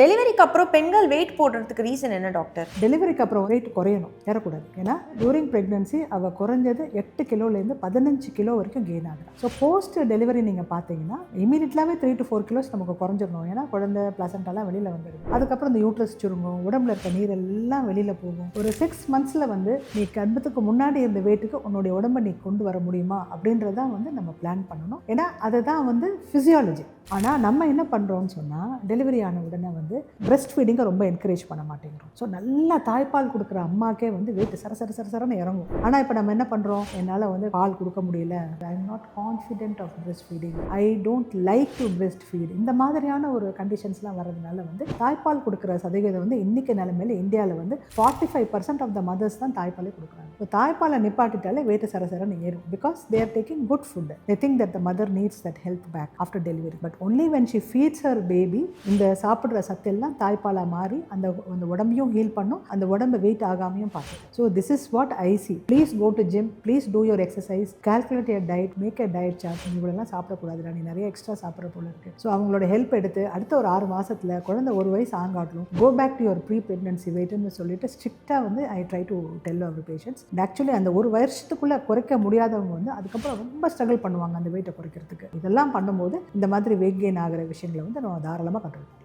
டெலிவரிக்கு அப்புறம் பெண்கள் வெயிட் போடுறதுக்கு ரீசன் என்ன டாக்டர்? டெலிவரிக்கு அப்புறம் வெயிட் குறையணும், ஏறக்கூடாது. ஏன்னா டூரிங் ப்ரெக்னன்சி அவள் குறைஞ்சது 8 கிலோலேருந்து 15 கிலோ வரைக்கும் கெயின் ஆகுது. ஸோ போஸ்ட் டெலிவரி நீங்கள் பார்த்தீங்கன்னா இமீடியட்லாகவே 3 to 4 கிலோஸ் நமக்கு குறைஞ்சிடணும். ஏன்னா குழந்தை பிளாசண்டாலாம் வெளியில் வந்துடுது. அதுக்கப்புறம் இந்த யூட்ரஸ் சுருங்கும், உடம்புல இருக்க நீர் எல்லாம் வெளியில் போகும். ஒரு 6 monthஸில் நீ கர்ப்பத்துக்கு முன்னாடி இருந்த வெயிட்டுக்கு உன்னுடைய உடம்பை நீ கொண்டு வர முடியுமா அப்படின்றதான் நம்ம பிளான் பண்ணணும். ஏன்னா அதுதான் ஃபிசியாலஜி. ஆனால் நம்ம என்ன பண்ணுறோம்னு சொன்னால் டெலிவரி ஆன உடனே பிரெஸ்ட் ஃபீடிங்கை ரொம்ப என்கரேஜ் பண்ண மாட்டேங்கிறோம். ஸோ நல்லா தாய்ப்பால் கொடுக்குற அம்மாக்கே வெயிட் சரசரன்னு இறங்கும். ஆனால் இப்போ நம்ம என்ன பண்ணுறோம், என்னால் பால் கொடுக்க முடியல, I am not confident of breast feeding, I don't like to breast feed, இந்த மாதிரியான ஒரு கண்டிஷன்ஸ்லாம் வர்றதுனால தாய்ப்பால் கொடுக்குற சதவீதம் இன்னைக்கு நிலைமையில இந்தியாவில் 45% ஆஃப் த மதர்ஸ் தான் தாய்ப்பாலே கொடுக்குறாங்க. ஸோ தாய்ப்பாலை நிப்பாட்டிட்டாலே வெயிட் சரசரன்னு ஏறும். Because they are taking good food, they think that the mother needs that health back after delivery. But only when she feeds her baby, இந்த சாப்பிட்ற சத்தெல்லாம் தாய்ப்பாலாக மாறி அந்த உடம்பையும் ஹீல் பண்ணும், அந்த உடம்பு வெயிட் ஆகாமையும் பார்க்கும். So this is what I see. Please go to gym, please do your exercise, calculate your diet, make a diet chart. இவங்களெல்லாம் சாப்பிடக்கூடாது, நீ நிறைய எக்ஸ்ட்ரா சாப்பிட்ற போல இருக்குது. ஸோ அவங்களோட ஹெல்ப் எடுத்து அடுத்த ஒரு 6 மாதத்தில் குழந்தை 1 வயசு ஆங்காட்டும் go back to your pre pregnancy வெயிட்னு சொல்லிட்டு ஸ்ட்ரிக்டாக I try to tell our patients. Actually அந்த 1 வருஷத்துக்குள்ளே குறைக்க முடியாதவங்க அதுக்கப்புறம் ரொம்ப ஸ்ட்ரகிள் பண்ணுவாங்க அந்த வெயிட்டை குறைக்கிறதுக்கு. இதெல்லாம் பண்ணும்போது இந்த மாதிரி வெயிட் கெயின் ஆகிற விஷயங்களை நம்ம தாராளமாக கற்றுக்கணும்.